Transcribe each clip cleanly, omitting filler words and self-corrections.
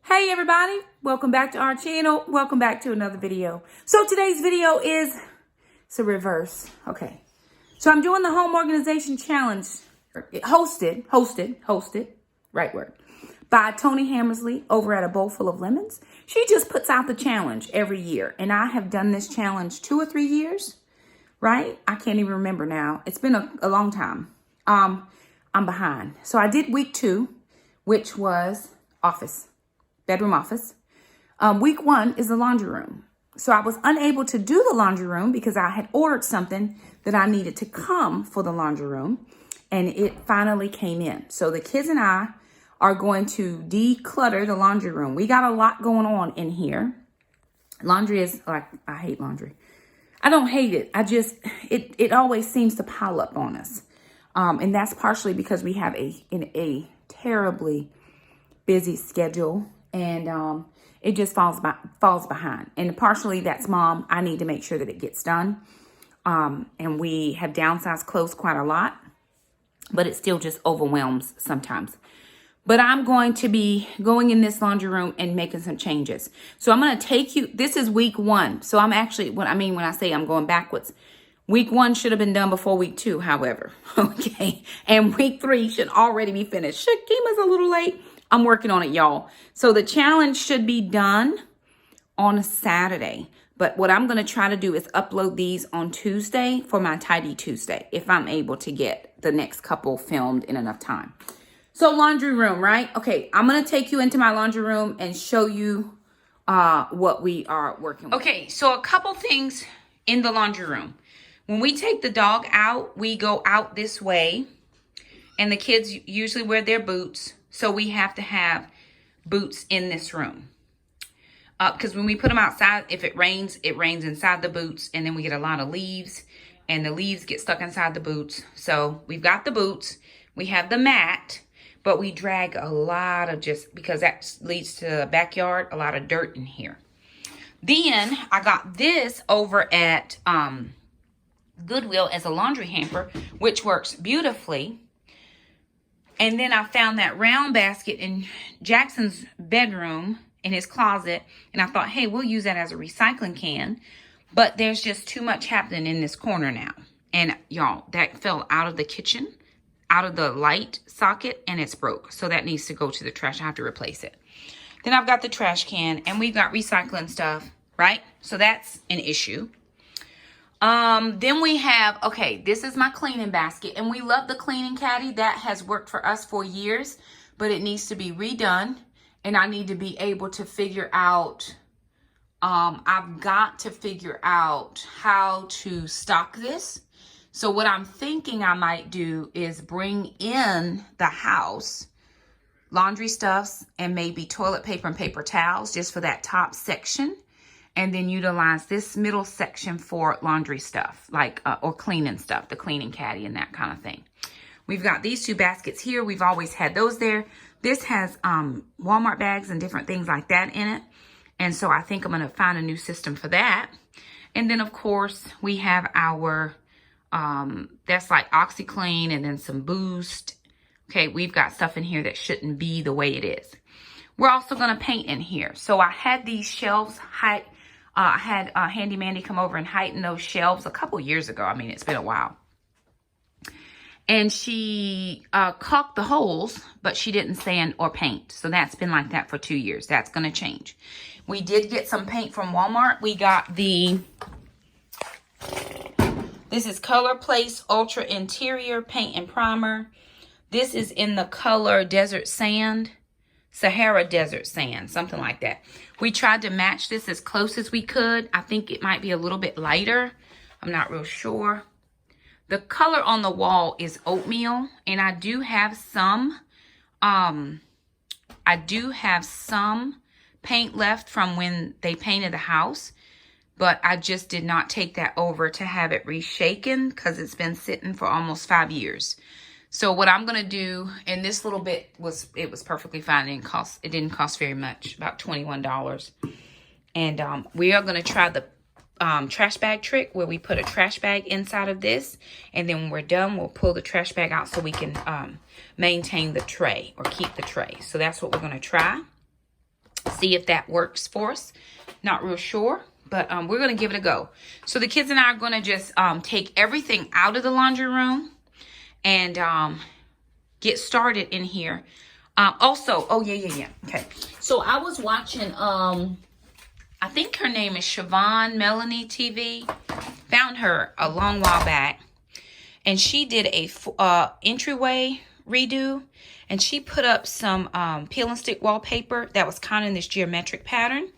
Hey everybody, welcome back to our channel. Welcome back to another video. So today's video is, it's a reverse. Okay. So I'm doing the home organization challenge, hosted, right word, by Tony Hammersley over at A Bowl Full of Lemons. She just puts out the challenge every year. And I have done this challenge 2 or 3 years, right? I can't even remember now. It's been a long time. I'm behind. So I did week 2, which was bedroom office. Week 1 is the laundry room. So I was unable to do the laundry room because I had ordered something that I needed to come for the laundry room. And it finally came in. So the kids and I are going to declutter the laundry room. We got a lot going on in here. Laundry is like, I hate laundry. I don't hate it. It always seems to pile up on us. And that's partially because we have a terribly busy schedule. And it just falls behind. And partially that's mom. I need to make sure that it gets done. And we have downsized clothes quite a lot, but it still just overwhelms sometimes. But I'm going to be going in this laundry room and making some changes. So I'm going to take you, this is week 1. So I'm actually, when I say I'm going backwards, week 1 should have been done before week 2, however. Okay. And week 3 should already be finished. Shakema's a little late. I'm working on it, y'all. So the challenge should be done on a Saturday. But what I'm going to try to do is upload these on Tuesday for my Tidy Tuesday, if I'm able to get the next couple filmed in enough time. So laundry room, right? Okay, I'm going to take you into my laundry room and show you what we are working with. Okay, so a couple things in the laundry room. When we take the dog out, we go out this way. And the kids usually wear their boots. So we have to have boots in this room. Because when we put them outside, if it rains inside the boots. And then we get a lot of leaves. And the leaves get stuck inside the boots. So we've got the boots. We have the mat. But we drag a lot of because that leads to the backyard, a lot of dirt in here. Then I got this over at Goodwill as a laundry hamper, which works beautifully. And then I found that round basket in Jackson's bedroom in his closet. And I thought, hey, we'll use that as a recycling can. But there's just too much happening in this corner now. And y'all, that fell out of the kitchen, out of the light socket, and it's broke. So that needs to go to the trash. I have to replace it. Then I've got the trash can, and we've got recycling stuff, right? So that's an issue. Then we have, okay, this is my cleaning basket, and we love the cleaning caddy. That has worked for us for years, but it needs to be redone, and I need to be able to figure out, I've got to figure out how to stock this. So what I'm thinking I might do is bring in the house laundry stuffs and maybe toilet paper and paper towels just for that top section. And then utilize this middle section for laundry stuff, like, or cleaning stuff, the cleaning caddy and that kind of thing. We've got these 2 baskets here. We've always had those there. This has Walmart bags and different things like that in it. And so I think I'm going to find a new system for that. And then, of course, we have our, that's like OxyClean and then some Boost. Okay, we've got stuff in here that shouldn't be the way it is. We're also going to paint in here. So I had these shelves I had Handy Mandy come over and heighten those shelves a couple years ago. I mean, it's been a while. And she caulked the holes, but she didn't sand or paint. So that's been like that for 2 years. That's going to change. We did get some paint from Walmart. We got this is Color Place Ultra Interior Paint and Primer. This is in the color Desert Sand. Sahara Desert Sand, something like that. We tried to match this as close as we could. I think it might be a little bit lighter. I'm not real sure. The color on the wall is oatmeal, and I do have some paint left from when they painted the house, but I just did not take that over to have it reshaken because it's been sitting for almost 5 years. So what I'm going to do, and this little bit was perfectly fine. It didn't cost very much, about $21. And we are going to try the trash bag trick where we put a trash bag inside of this. And then when we're done, we'll pull the trash bag out so we can maintain the tray or keep the tray. So that's what we're going to try. See if that works for us. Not real sure, but we're going to give it a go. So the kids and I are going to just take everything out of the laundry room and get started in here. Also, oh yeah. Okay. So I was watching, I think her name is Siobhan Melanie TV. Found her a long while back. And she did a entryway redo. And she put up some peel and stick wallpaper that was kind of in this geometric pattern.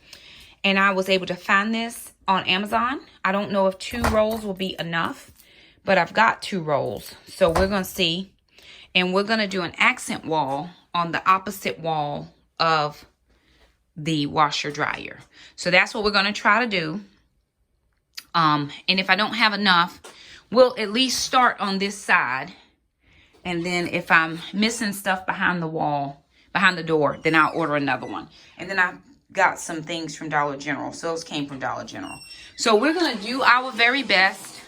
And I was able to find this on Amazon. I don't know if 2 rolls will be enough, but I've got 2 rolls. So we're going to see. And we're going to do an accent wall on the opposite wall of the washer dryer. So that's what we're going to try to do. And if I don't have enough, we'll at least start on this side. And then if I'm missing stuff behind the wall, behind the door, then I'll order another one. And then I've got some things from Dollar General. So those came from Dollar General. So we're going to do our very best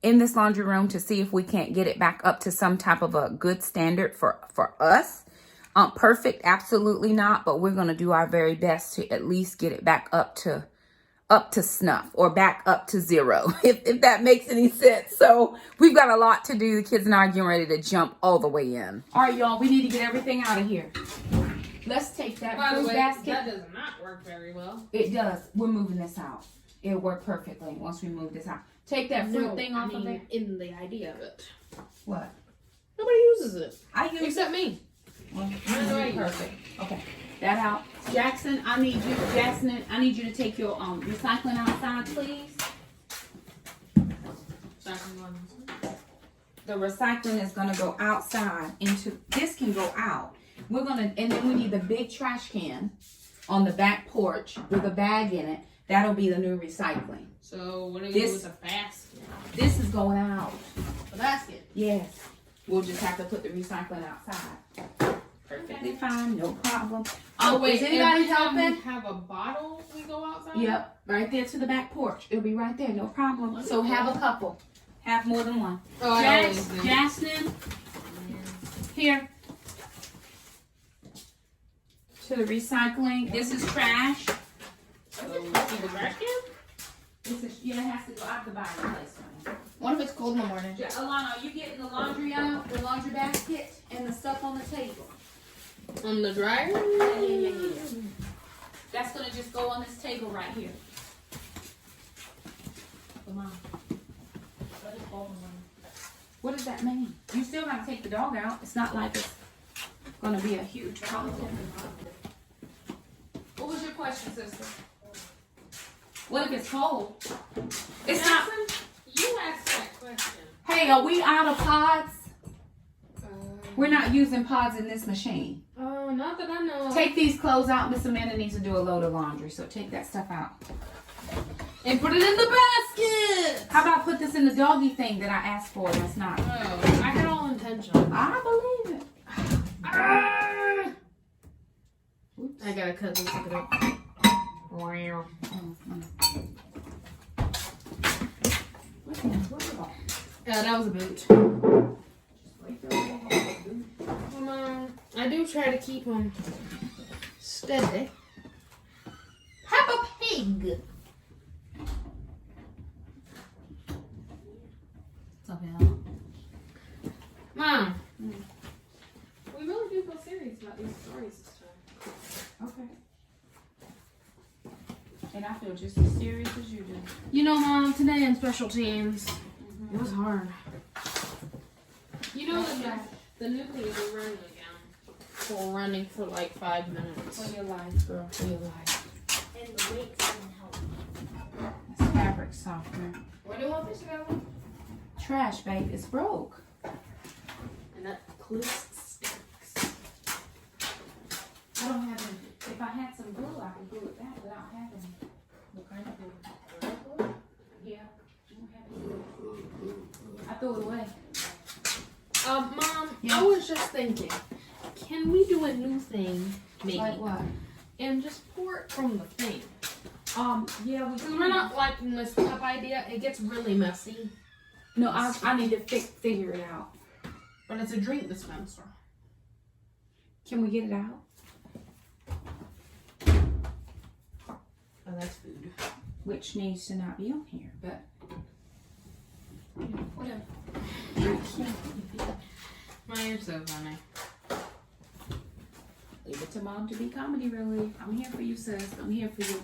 in this laundry room to see if we can't get it back up to some type of a good standard for us. Perfect, absolutely not. But we're going to do our very best to at least get it back up to snuff or back up to 0, if that makes any sense. So we've got a lot to do. The kids and I are getting ready to jump all the way in. All right, y'all, we need to get everything out of here. Let's take that fruit basket. That does not work very well. It does. We're moving this out. It'll work perfectly once we move this out. Take that fruit thing off of there. In the idea of it. What? Nobody uses it. I use except me. Well, perfect. Okay. That out. Jackson, I need you to take your recycling outside, please. The recycling is gonna go outside into this can go out. And then we need the big trash can on the back porch with a bag in it. That'll be the new recycling. So what do you do with the basket? This is going out. The basket? Yes. We'll just have to put the recycling outside. Perfectly fine, no problem. Oh wait, is anybody helping? We have a bottle we go outside? Yep, right there to the back porch. It'll be right there, no problem. So have a couple. Have more than one. Oh, Jasmine, here. To the recycling. This is trash. So the trash can? It has to go out the bottom place. What if it's cold in the morning? Alana, are you getting the laundry out, the laundry basket, and the stuff on the table? On the dryer? Yeah. That's gonna just go on this table right here. Come on. What does that mean? You still gotta take the dog out. It's not like it's gonna be a huge problem. What was your question, sister? What if it's cold? It's Jackson, not. You asked that question. Hey, are we out of pods? We're not using pods in this machine. Oh, not that I know of. Take these clothes out. Miss Amanda needs to do a load of laundry, so take that stuff out. And put it in the basket! How about put this in the doggy thing that I asked for? That's not. Oh, I had all intention. I believe it. Oops. I gotta cut this. Look it up. Wow. That was a boot. I do try to keep them steady. Peppa Pig. What's up, Yall? Mom, we really do feel serious about these stories this time. Okay. And I feel just as serious as you do. You know, Mom, today in special teams, it was hard. You know the nucleus are running again. We're running for like 5 minutes. For your life, girl. For your life. And the weights didn't help. That's fabric softener. Where do all this go? Trash, babe. It's broke. And that clip sticks. I don't have any. If I had some glue, I could glue it back without having any. What kind of glue? Yeah. I don't have any glue. I threw it away. Mom, Yeah. I was just thinking, can we do a new thing, maybe? Like what? And just pour it from the thing. Yeah, we Because we're not liking this cup idea. It gets really messy. No, I need to figure it out. But it's a drink dispenser. Can we get it out? Oh, that's food. which needs to not be on here, but Whatever. My ear's so funny. leave it to mom to be comedy relief. I'm here for you, sis. I'm here for you.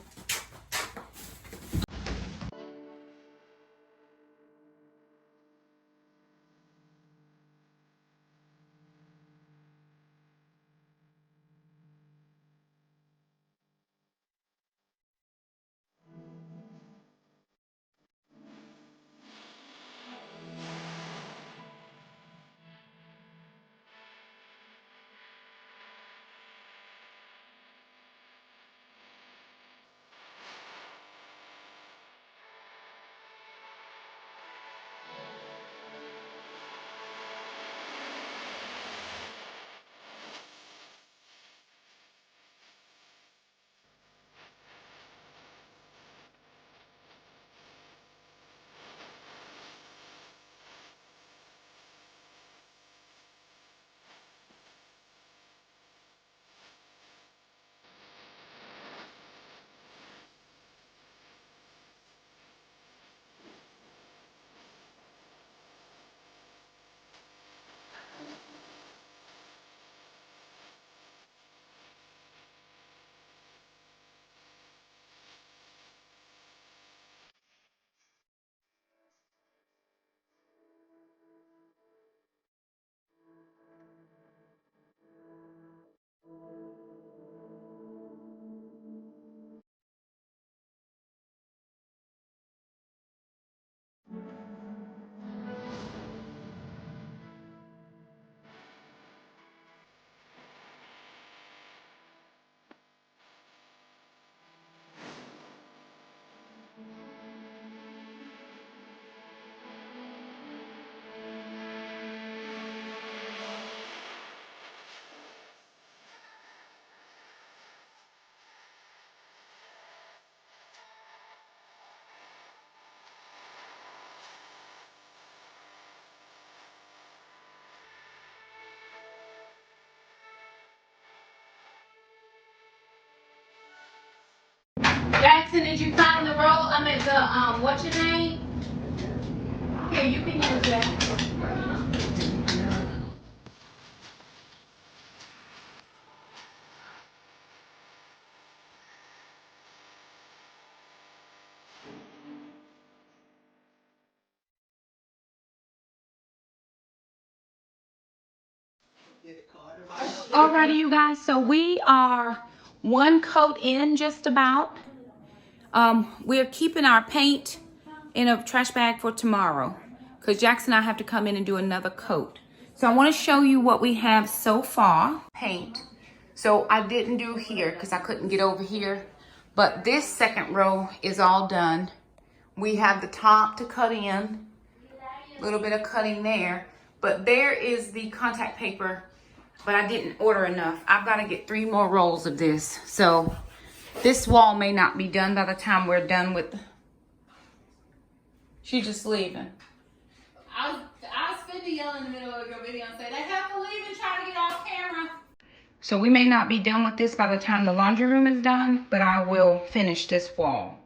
Jackson, did you find the roll? I mean the what's your name? Here, you can use that. Alrighty, you guys. So we are one coat in, just about. We're keeping our paint in a trash bag for tomorrow because Jackson and I have to come in and do another coat. So I want to show you what we have so far. Paint. So I didn't do here because I couldn't get over here. But this second row is all done. We have the top to cut in. A little bit of cutting there. But there is the contact paper. But I didn't order enough. I've got to get 3 more rolls of this. So this wall may not be done by the time we're done with. She's just leaving. I was finna yell in the middle of your video and say, they have to leave and try to get off camera. So we may not be done with this by the time the laundry room is done, but I will finish this wall.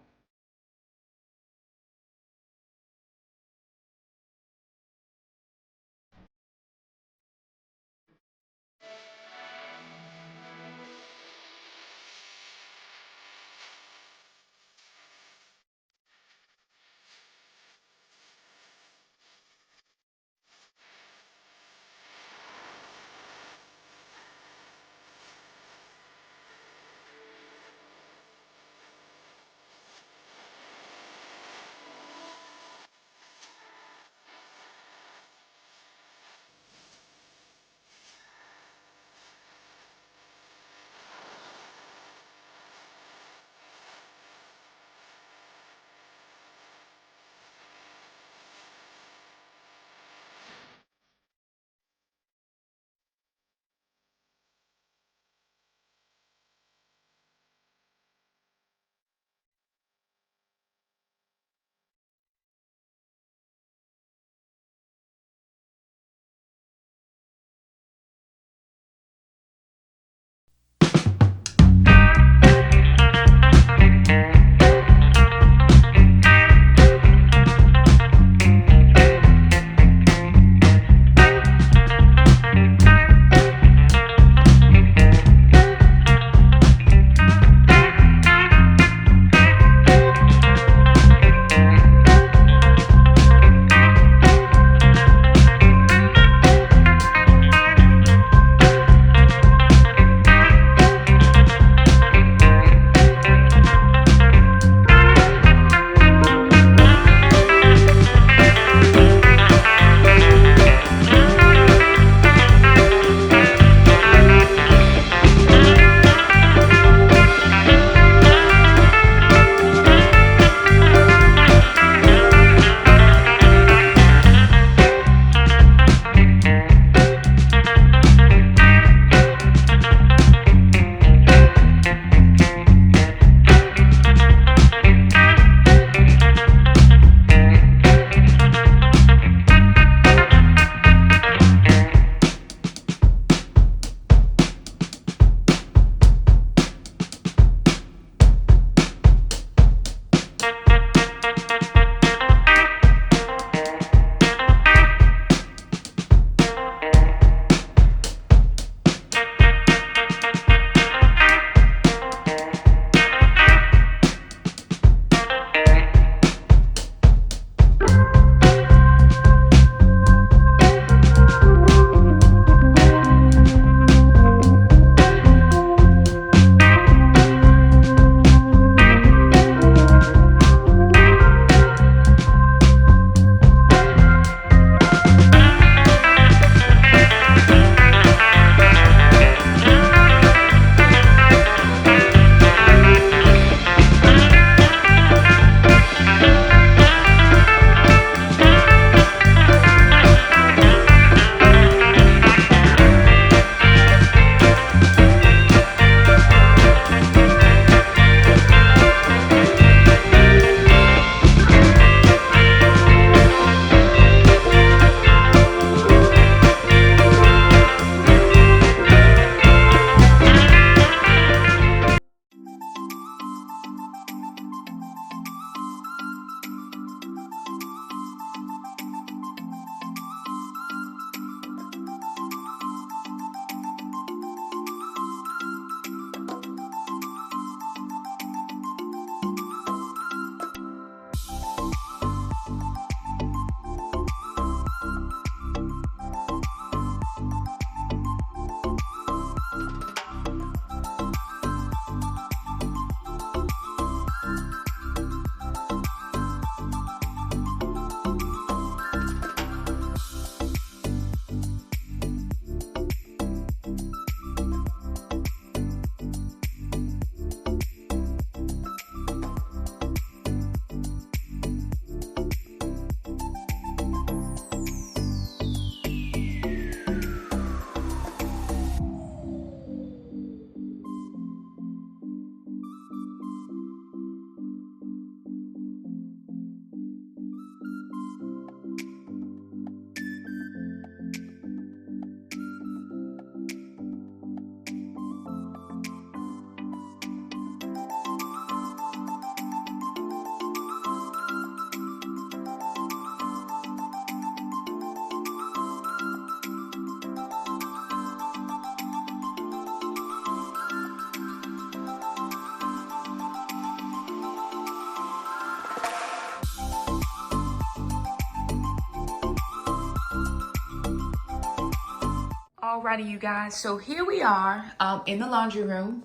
Alrighty, you guys. So here we are in the laundry room.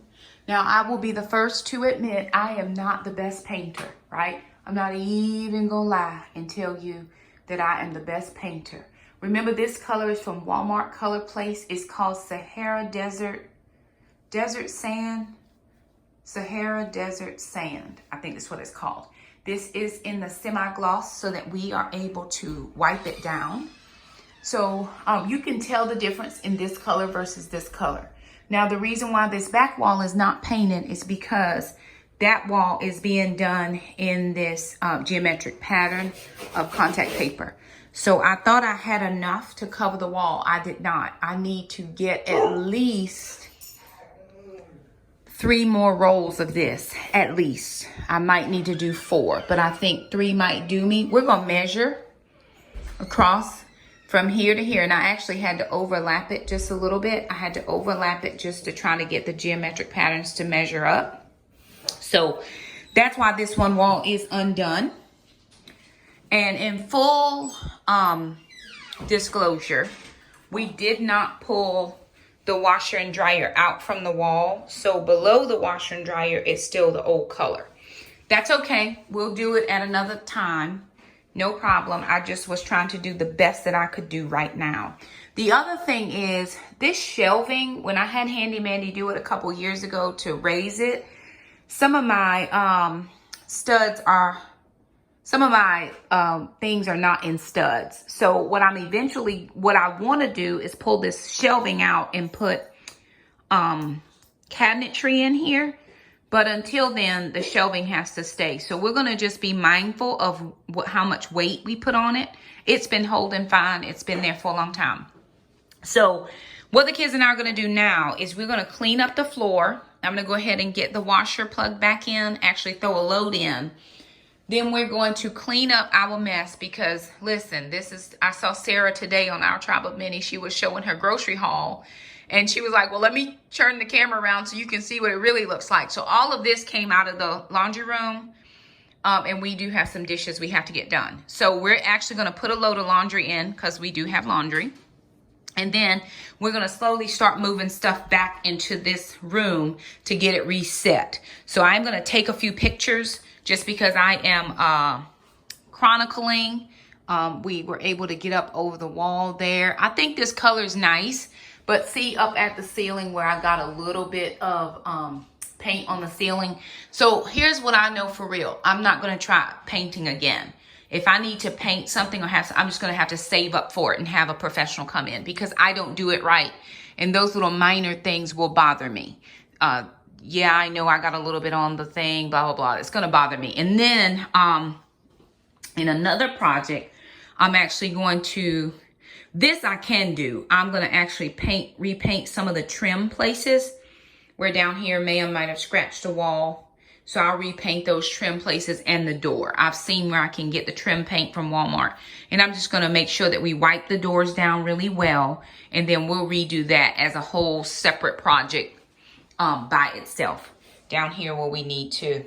Now, I will be the first to admit I am not the best painter, right? I'm not even gonna lie and tell you that I am the best painter. Remember, this color is from Walmart Color Place. It's called Sahara Desert Sand. Sahara Desert Sand. I think that's what it's called. This is in the semi-gloss so that we are able to wipe it down. So you can tell the difference in this color versus this color. Now, the reason why this back wall is not painted is because that wall is being done in this geometric pattern of contact paper. So I thought I had enough to cover the wall. I did not. I need to get at least 3 more rolls of this, at least. I might need to do 4, but I think 3 might do me. We're gonna measure across from here to here, and I actually had to overlap it just a little bit. I had to overlap it just to try to get the geometric patterns to measure up. So that's why this one wall is undone. And in full disclosure, we did not pull the washer and dryer out from the wall. So below the washer and dryer, it's still the old color. That's okay. We'll do it at another time. No problem. I just was trying to do the best that I could do right now. The other thing is this shelving, when I had Handy Mandy do it a couple years ago to raise it, some of my things are not in studs. So what I want to do is pull this shelving out and put cabinetry in here. But until then, the shelving has to stay. So we're going to just be mindful of how much weight we put on it. It's been holding fine. It's been there for a long time. So what the kids and I are going to do now is we're going to clean up the floor. I'm going to go ahead and get the washer plugged back in, actually throw a load in. Then we're going to clean up our mess because, listen, I saw Sarah today on our Tribe of Many. She was showing her grocery haul. And she was like, well, let me turn the camera around so you can see what it really looks like. So all of this came out of the laundry room. And we do have some dishes we have to get done. So we're actually going to put a load of laundry in because we do have laundry. And then we're going to slowly start moving stuff back into this room to get it reset. So I'm going to take a few pictures just because I am chronicling. We were able to get up over the wall there. I think this color is nice. But see up at the ceiling where I got a little bit of paint on the ceiling. So here's what I know for real. I'm not going to try painting again. If I need to paint something or I'm just going to have to save up for it and have a professional come in because I don't do it right. And those little minor things will bother me. Yeah, I know I got a little bit on the thing, blah, blah, blah. It's going to bother me. And then in another project, I'm actually going to... This I can do. I'm going to actually repaint some of the trim places where down here Ma'am might have scratched a wall. So I'll repaint those trim places and the door. I've seen where I can get the trim paint from Walmart. And I'm just going to make sure that we wipe the doors down really well. And then we'll redo that as a whole separate project by itself. Down here where we need to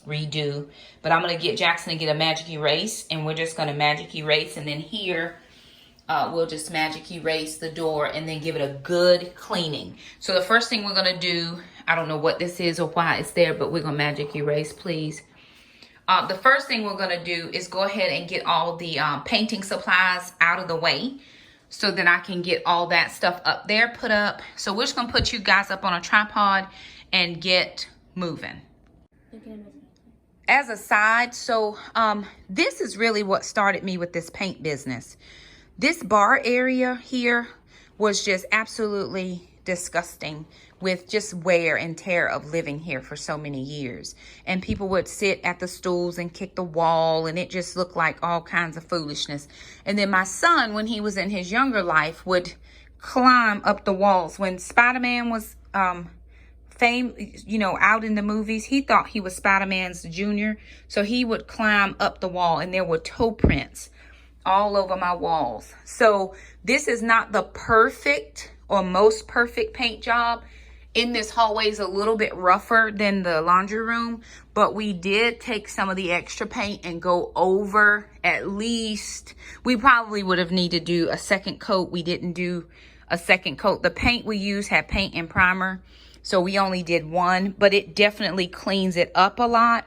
redo. But I'm going to get Jackson to get a magic erase. And we're just going to magic erase. And then here... we'll just magic erase the door and then give it a good cleaning. So the first thing we're going to do, I don't know what this is or why it's there, but we're going to magic erase, please. The first thing we're going to do is go ahead and get all the painting supplies out of the way so that I can get all that stuff up there, put up. So we're just going to put you guys up on a tripod and get moving. As a side, so this is really what started me with this paint business. This bar area here was just absolutely disgusting with just wear and tear of living here for so many years. And people would sit at the stools and kick the wall, and it just looked like all kinds of foolishness. And then my son, when he was in his younger life, would climb up the walls. When Spider-Man was out in the movies, he thought he was Spider-Man's junior. So he would climb up the wall, and there were toe prints all over my walls. So this is not the perfect or most perfect paint job. In this hallway is a little bit rougher than the laundry room, but we did take some of the extra paint and go over at least. We probably would have needed to do a second coat. We didn't do a second coat. The paint we use had paint and primer, so we only did one, but it definitely cleans it up a lot.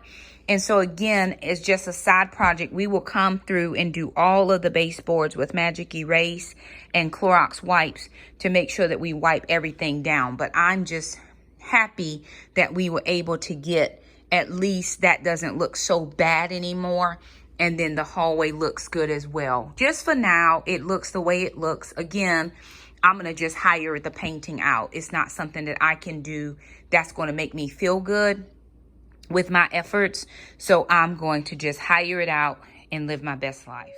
And so again, it's just a side project. We will come through and do all of the baseboards with Magic Erase and Clorox wipes to make sure that we wipe everything down. But I'm just happy that we were able to get, at least that doesn't look so bad anymore. And then the hallway looks good as well. Just for now, it looks the way it looks. Again, I'm going to just hire the painting out. It's not something that I can do that's going to make me feel good with my efforts. So I'm going to just hire it out and live my best life.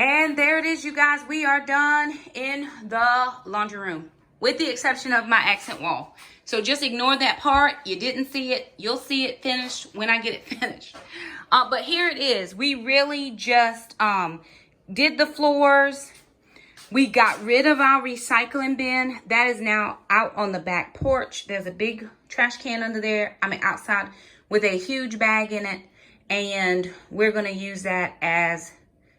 And there it is, you guys. We are done in the laundry room, with the exception of my accent wall. So just ignore that part. You didn't see it. You'll see it finished when I get it finished. But here it is. We really just did the floors. We got rid of our recycling bin. That is now out on the back porch. There's a big trash can under there. I mean, outside with a huge bag in it. And we're going to use that as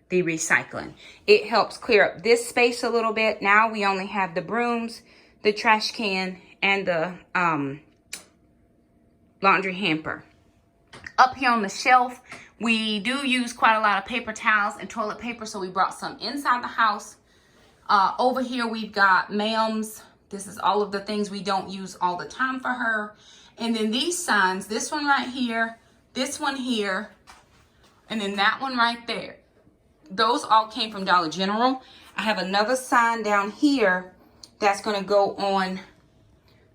the recycling. It helps clear up this space a little bit. Now we only have the brooms, the trash can, and the laundry hamper. Up here on the shelf, we do use quite a lot of paper towels and toilet paper, so we brought some inside the house. Over here we've got Ma'am's. This is all of the things we don't use all the time for her. And then these signs, this one right here, this one here, and then that one right there. Those all came from Dollar General. I have another sign down here that's going to go on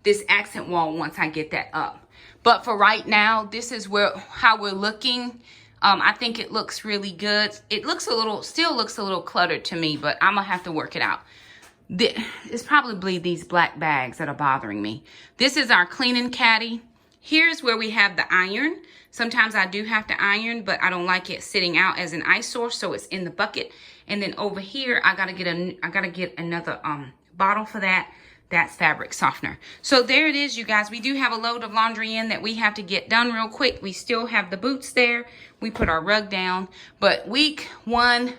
this accent wall once I get that up. But for right now, this is how we're looking. I think it looks really good. It looks still looks a little cluttered to me, but I'm going to have to work it out. It's probably these black bags that are bothering me. This is our cleaning caddy. Here's where we have the iron. Sometimes I do have to iron, but I don't like it sitting out as an eyesore, so it's in the bucket. And then over here, I gotta get another bottle for that That's fabric softener. So there it is, you guys. We do have a load of laundry in that we have to get done real quick. We still have the boots there. We put our rug down. But week 1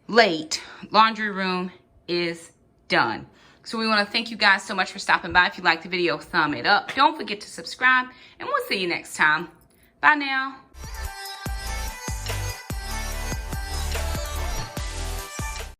late laundry room is done. So we want to thank you guys so much for stopping by. If you liked the video, thumb it up. Don't forget to subscribe, and we'll see you next time. Bye now.